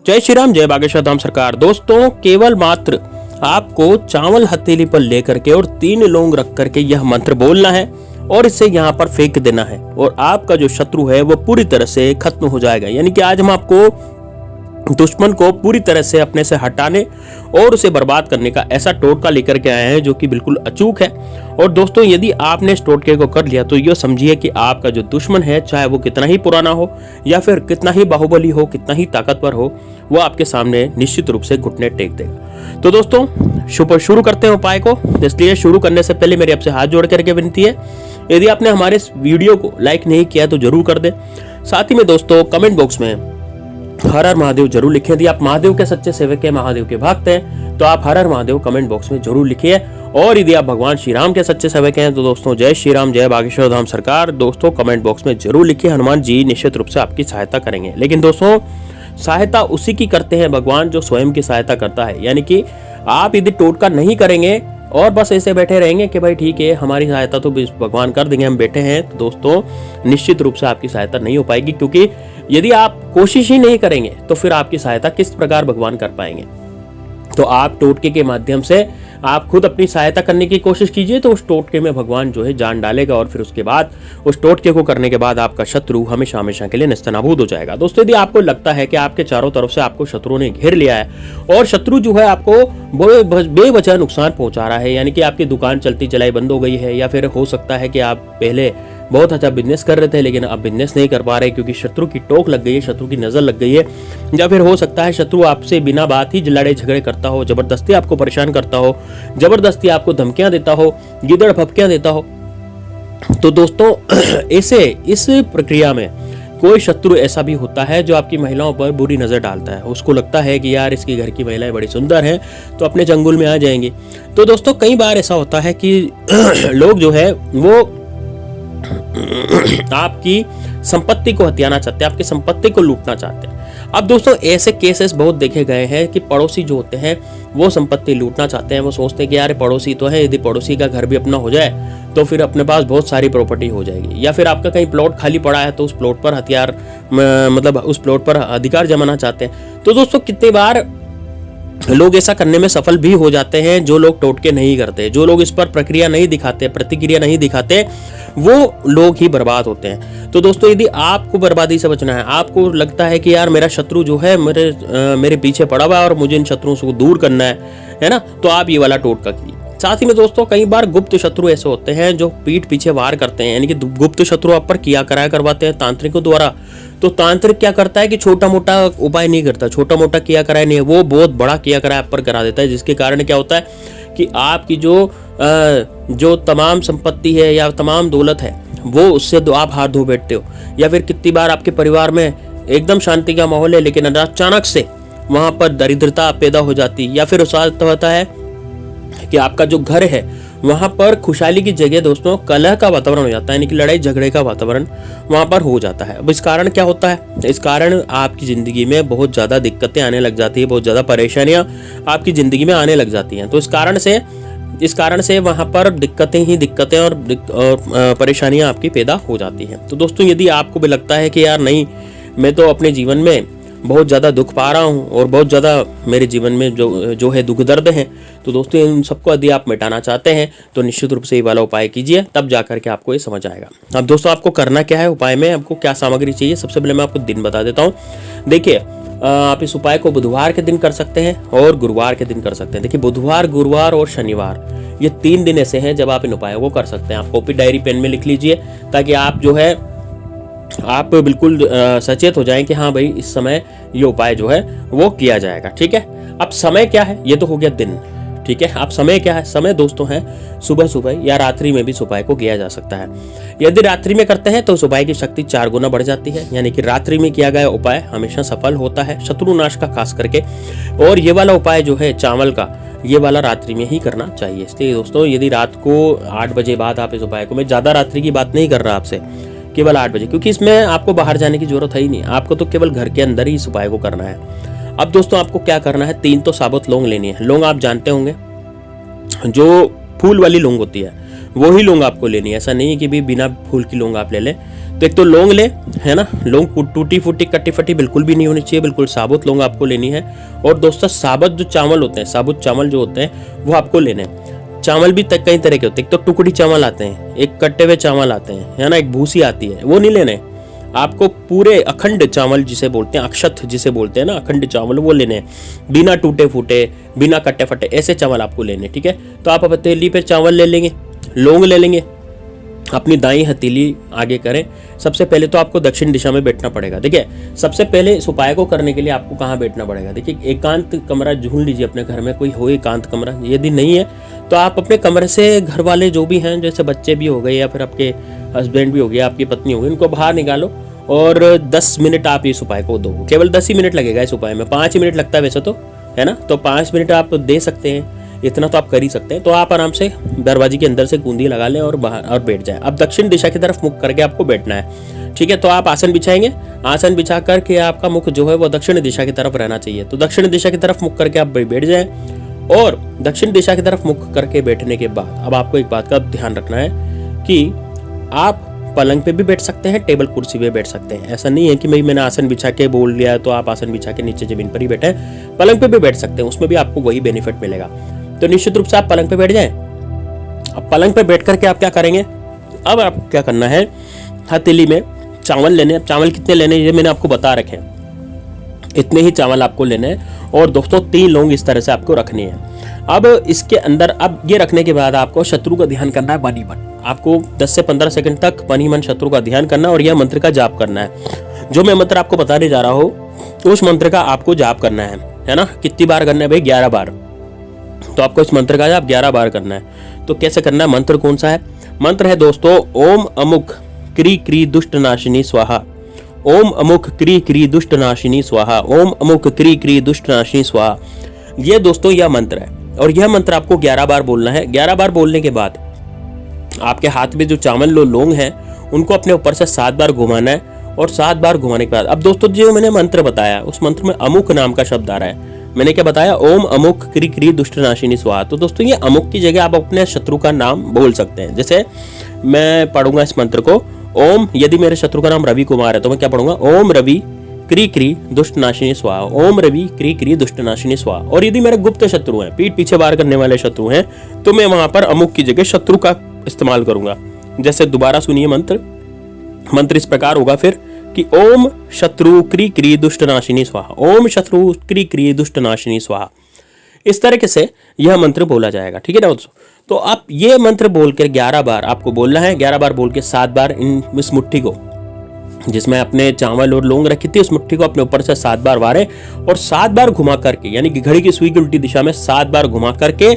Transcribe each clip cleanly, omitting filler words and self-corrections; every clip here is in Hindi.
जय श्री राम, जय बागेश्वर धाम सरकार। दोस्तों, केवल मात्र आपको चावल हथेली पर लेकर के और 3 लौंग रख करके यह मंत्र बोलना है और इसे यहाँ पर फेंक देना है और आपका जो शत्रु है वो पूरी तरह से खत्म हो जाएगा। यानी कि आज हम आपको दुश्मन को पूरी तरह से अपने से हटाने और उसे बर्बाद करने का ऐसा टोटका लेकर के आए हैं जो कि बिल्कुल अचूक है। और दोस्तों, यदि आपने इस टोटके को कर लिया तो ये समझिए कि आपका जो दुश्मन है, चाहे वो कितना ही पुराना हो या फिर कितना ही बाहुबली हो, कितना ही ताकतवर हो, वो आपके सामने निश्चित रूप से घुटने टेक देगा। तो दोस्तों, शुरू करते हैं उपाय को। इसलिए शुरू करने से पहले मेरी आपसे हाथ जोड़ करके विनती है, यदि आपने हमारे इस वीडियो को लाइक नहीं किया तो जरूर कर दे। साथ ही में दोस्तों, कमेंट बॉक्स में हर हर महादेव जरूर लिखें। यदि आप महादेव के सच्चे सेवक हैं, महादेव के भक्त हैं, तो आप हर हर महादेव कमेंट बॉक्स में जरूर लिखिए। और यदि आप भगवान श्री राम के सच्चे सेवक हैं तो दोस्तों जय श्री राम, जय बागेश्वर धाम सरकार दोस्तों कमेंट बॉक्स में जरूर लिखिए। हनुमान जी निश्चित रूप से आपकी सहायता करेंगे। लेकिन दोस्तों, सहायता उसी की करते हैं भगवान जो स्वयं की सहायता करता है। यानी कि आप यदि टोटका नहीं करेंगे और बस ऐसे बैठे रहेंगे कि भाई ठीक है, हमारी सहायता तो भगवान कर देंगे, हम बैठे हैं, तो दोस्तों निश्चित रूप से आपकी सहायता नहीं हो पाएगी। क्योंकि यदि आप कोशिश ही नहीं करेंगे तो फिर आपकी सहायता किस प्रकार भगवान कर पाएंगे। तो आप टोटके के माध्यम से आप खुद अपनी सहायता करने की कोशिश कीजिए, तो उस टोटके में भगवान जो है जान डालेगा और फिर उसके बाद उस टोटके को करने के बाद आपका शत्रु हमेशा हमेशा के लिए नेस्तनाबूद हो जाएगा। दोस्तों, यदि आपको लगता है कि आपके चारों तरफ से आपको शत्रुओं ने घेर लिया है और शत्रु जो है आपको बेवजह नुकसान पहुंचा रहा है, यानी कि आपकी दुकान चलती चलाई बंद हो गई है, या फिर हो सकता है कि आप पहले बहुत अच्छा बिजनेस कर रहे थे लेकिन अब बिजनेस नहीं कर पा रहे क्योंकि शत्रु की टोक लग गई है, शत्रु की नजर लग गई है, या फिर हो सकता है शत्रु आपसे बिना बात ही लड़ाई झगड़े करता हो, जबरदस्ती आपको परेशान करता हो, जबरदस्ती आपको धमकियां देता हो, गिदड़ फपकियां देता हो। तो दोस्तों, इस प्रक्रिया में कोई शत्रु ऐसा भी होता है जो आपकी महिलाओं पर बुरी नजर डालता है। उसको लगता है कि यार इसके घर की महिलाएं बड़ी सुंदर हैं तो अपने चंगुल में आ जाएंगे। तो दोस्तों, कई बार ऐसा होता है कि लोग जो है वो आपकी संपत्ति को हथियाना चाहते हैं, आपकी संपत्ति को लूटना चाहते हैं। अब दोस्तों, ऐसे केसेस बहुत देखे गए हैं कि पड़ोसी जो होते हैं वो संपत्ति लूटना चाहते हैं। वो सोचते हैं कि यार पड़ोसी तो है, यदि पड़ोसी का घर भी अपना हो जाए तो फिर अपने पास बहुत सारी प्रॉपर्टी हो जाएगी। या फिर आपका कहीं प्लॉट खाली पड़ा है तो उस प्लॉट पर उस प्लॉट पर अधिकार जमाना चाहते हैं। तो दोस्तों, कितनी बार लोग ऐसा करने में सफल भी हो जाते हैं। जो लोग टोटके नहीं करते, जो लोग इस पर प्रक्रिया नहीं दिखाते, प्रतिक्रिया नहीं दिखाते, वो लोग ही बर्बाद होते हैं। तो दोस्तों, यदि आपको बर्बादी से बचना है, आपको लगता है कि यार मेरा शत्रु जो है मेरे पीछे पड़ा हुआ है और मुझे इन शत्रुओं से दूर करना है ना, तो आप ये वाला टोटका कीजिए। साथ ही में दोस्तों, कई बार गुप्त शत्रु ऐसे होते हैं जो पीठ पीछे वार करते हैं, यानी कि गुप्त शत्रु आप पर किया कराया करवाते हैं तांत्रिकों द्वारा। तो तांत्रिक क्या करता है कि छोटा मोटा उपाय नहीं करता, छोटा मोटा किया कराया नहीं है, वो बहुत बड़ा किया कराया आप पर करा देता है, जिसके कारण क्या होता है कि आपकी जो तमाम संपत्ति है या तमाम दौलत है वो उससे आप हाथ धो बैठते हो। या फिर कितनी बार आपके परिवार में एकदम शांति का माहौल है लेकिन अचानक से वहां पर दरिद्रता पैदा हो जाती है, या फिर उसका होता है कि आपका जो घर है वहां पर खुशहाली की जगह दोस्तों कलह का वातावरण हो जाता है, यानी कि लड़ाई झगड़े का वातावरण वहां पर हो जाता है। अब इस कारण क्या होता है, इस कारण आपकी जिंदगी में बहुत ज्यादा दिक्कतें आने लग जाती है, बहुत ज्यादा परेशानियां आपकी जिंदगी में आने लग जाती हैं। तो इस कारण से वहां पर दिक्कतें और परेशानियां आपकी पैदा हो जाती हैं। तो दोस्तों, यदि आपको भी लगता है कि यार नहीं, मैं तो अपने जीवन में बहुत ज़्यादा दुख पा रहा हूँ और बहुत ज़्यादा मेरे जीवन में जो है दुख दर्द है, तो दोस्तों इन सबको यदि आप मिटाना चाहते हैं तो निश्चित रूप से ये वाला उपाय कीजिए, तब जाकर के आपको ये समझ आएगा। अब दोस्तों, आपको करना क्या है उपाय में, आपको क्या सामग्री चाहिए, सबसे पहले मैं आपको दिन बता देता हूँ। देखिए, आप इस उपाय को बुधवार के दिन कर सकते हैं और गुरुवार के दिन कर सकते हैं। देखिए, बुधवार, गुरुवार और शनिवार ये 3 दिन ऐसे हैं जब आप इन उपायों को कर सकते हैं। आप कॉपी डायरी पेन में लिख लीजिए ताकि आप जो है आप बिल्कुल सचेत हो जाएं कि हाँ भाई इस समय ये उपाय जो है वो किया जाएगा। ठीक है, अब समय क्या है, ये तो हो गया दिन। ठीक है, अब समय क्या है, समय दोस्तों है सुबह या रात्रि में भी इस उपाय को किया जा सकता है। यदि रात्रि में करते हैं तो उस उपाय की शक्ति 4 गुना बढ़ जाती है, यानी कि रात्रि में किया गया उपाय हमेशा सफल होता है, शत्रुनाश का खास करके। और ये वाला उपाय जो है चावल का, ये वाला रात्रि में ही करना चाहिए। इसलिए दोस्तों, यदि रात को 8 बजे बाद आप इस उपाय को, मैं ज्यादा रात्रि की बात नहीं कर रहा आपसे, केवल 8 बजे, क्योंकि इसमें आपको बाहर जाने की जरूरत है ही नहीं, आपको तो केवल घर के अंदर ही इस उपाय को करना है। अब दोस्तों, आपको क्या करना है, 3 तो साबुत लौंग लेनी है। लौंग आप जानते होंगे, जो फूल वाली लौंग होती है वो ही लौंग आपको लेनी है, ऐसा नहीं है कि भी बिना फूल की लौंग आप ले लें। तो एक तो लौंग ले, है ना, लौंग टूटी फूटी कटी फटी बिल्कुल भी नहीं होनी चाहिए, बिल्कुल साबुत लौंग आपको लेनी है। और दोस्तों साबुत जो चावल होते हैं, साबुत चावल जो होते हैं वो आपको लेने हैं। चावल भी कई तरह के होते हैं, एक तो टुकड़ी चावल आते हैं, एक कट्टे हुए चावल आते हैं, है ना, एक भूसी आती है, वो नहीं लेने। आपको पूरे अखंड चावल जिसे बोलते हैं, अक्षत जिसे बोलते हैं ना, अखंड चावल वो लेने हैं, बिना टूटे फूटे, बिना कट्टे फटे, ऐसे चावल आपको लेने। ठीक है, तो आप पतीली पे चावल ले लेंगे, लौंग ले लेंगे, अपनी दाई हथेली आगे करें। सबसे पहले तो आपको दक्षिण दिशा में बैठना पड़ेगा। देखिए, सबसे पहले इस उपाय को करने के लिए आपको कहाँ बैठना पड़ेगा? देखिए, एकांत कमरा ढूंढ लीजिए अपने घर में, कोई हो एकांत कमरा। यदि नहीं है तो आप अपने कमरे से घर वाले जो भी हैं, जैसे बच्चे भी हो गए या फिर आपके हस्बैंड भी हो गए, आपकी पत्नी हो गई, उनको बाहर निकालो और 10 मिनट आप इस उपाय को दो। केवल 10 ही मिनट लगेगा इस उपाय में, 5 ही मिनट लगता है वैसे तो, है ना, तो 5 मिनट आप दे सकते हैं, इतना तो आप कर ही सकते हैं। तो आप आराम से दरवाजे के अंदर से गूंदी लगा लें और बाहर और बैठ जाए। अब दक्षिण दिशा की तरफ मुख करके आपको बैठना है। ठीक है, तो आप आसन बिछाएंगे, आसन बिछा करके आपका मुख जो है वो दक्षिण दिशा की तरफ रहना चाहिए। तो दक्षिण दिशा की तरफ मुख करके आप बैठ जाएं। और दक्षिण दिशा की तरफ मुख करके बैठने के बाद अब आपको एक बात का ध्यान रखना है कि आप पलंग पे भी बैठ सकते हैं, टेबल कुर्सी पे बैठ सकते हैं। ऐसा नहीं है कि मैंने आसन बिछा के बोल लिया तो आप आसन बिछा के नीचे जमीन पर ही बैठे, पलंग पे भी बैठ सकते हैं, उसमें भी आपको वही बेनिफिट मिलेगा। तो निश्चित रूप से आप पलंग पे बैठ जाएं। अब पलंग पे बैठ करके आप क्या करेंगे? अब आपको क्या करना है, हथेली में चावल लेने। चावल कितने लेने ये मैंने आपको बता रखे हैं, इतने ही चावल आपको लेने हैं। और दोस्तों 3 लौंग इस तरह से आपको रखनी है। अब इसके अंदर अब ये रखने के बाद आपको शत्रु का ध्यान करना है, मन ही मन। आपको 10 से 15 सेकंड तक मन ही मन शत्रु का ध्यान करना है और यह मंत्र का जाप करना है। जो मैं मंत्र आपको बताने जा रहा हूँ उस मंत्र का आपको जाप करना है ना। कितनी बार करना है भाई? 11 बार। तो आपको इस मंत्र का जाप 11 बार करना है। तो कैसे करना है? मंत्र कौन सा है? मंत्र है दोस्तों ओम अमुक क्री क्री दुष्ट नाशिनी स्वाहा। ओम अमुक क्री क्री दुष्ट नाशिनी स्वाहा। ओम अमुक क्री क्री दुष्ट नाशिनी स्वाहा। ये दोस्तों यह मंत्र है और यह मंत्र आपको 11 बार बोलना है। 11 बार बोलने के बाद आपके हाथ में जो चावल लौंग है उनको अपने ऊपर से 7 बार घुमाना है। और 7 बार घुमाने के बाद अब दोस्तों जो मैंने मंत्र बताया उस मंत्र में अमुक नाम का शब्द आ रहा है। मैंने क्या बताया? ओम अमुक क्री क्री दुष्ट नाशिनी स्वाहा। तो दोस्तों ये अमुक की जगह आप अपने शत्रु का नाम बोल सकते हैं। जैसे मैं पढ़ूंगा इस मंत्र को, ओम, यदि मेरे शत्रु का नाम रवि कुमार है तो मैं क्या पढ़ूंगा? ओम रवि क्री क्री दुष्ट नाशिनी स्वाहा। ओम रवि क्री क्री दुष्ट नाशिनी स्वाहा। और यदि मेरे गुप्त शत्रु हैं, पीठ पीछे वार करने वाले शत्रु हैं, तो मैं वहां पर अमुक की जगह शत्रु का इस्तेमाल करूंगा। जैसे दोबारा सुनिए मंत्र। मंत्र इस प्रकार होगा फिर कि ओम शत्रु क्री क्री दुष्ट नाशिनी स्वाहा। ओम शत्रु क्री क्री दुष्ट नाशिनी स्वाहा। इस तरीके से यह मंत्र बोला जाएगा। ठीक है ना दोस्तों? तो आप ये मंत्र बोलकर 11 बार आपको बोलना है। 11 बार बोल के 7 बार इस मुट्ठी को, जिसमें अपने चावल और लौंग रखी थी, उस मुट्ठी को अपने ऊपर से 7 बार वारे और 7 बार घुमा करके, यानी कि घड़ी की सुई की उल्टी दिशा में 7 बार घुमा करके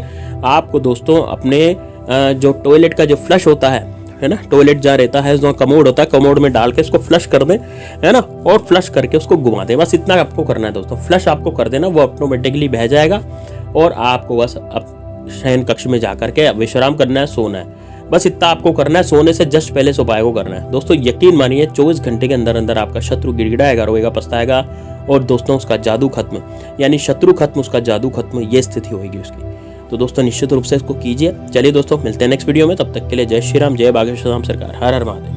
आपको दोस्तों अपने जो टॉयलेट का जो फ्लश होता है ना, टॉयलेट जा रहता है, जो कमोड होता है, कमोड में डाल के इसको फ्लश कर दें, है ना, और फ्लश करके उसको घुमा दें। बस इतना आपको करना है दोस्तों। फ्लश आपको कर देना, वो ऑटोमेटिकली बह जाएगा और आपको बस अब शयन कक्ष में जाकर के विश्राम करना है, सोना है। बस इतना आपको करना है। सोने से जस्ट पहले इस उपाय को करना है दोस्तों। यकीन मानिए 24 घंटे के अंदर अंदर आपका शत्रु गिड़गिड़ाएगा, रोएगा, पछताएगा और दोस्तों उसका जादू खत्म, यानी शत्रु खत्म, उसका जादू खत्म, ये स्थिति होगी उसकी। तो दोस्तों निश्चित रूप से इसको कीजिए। चलिए दोस्तों मिलते हैं नेक्स्ट वीडियो में, तब तक के लिए जय श्री राम, जय बागेश्वर धाम सरकार, हर हर महादेव।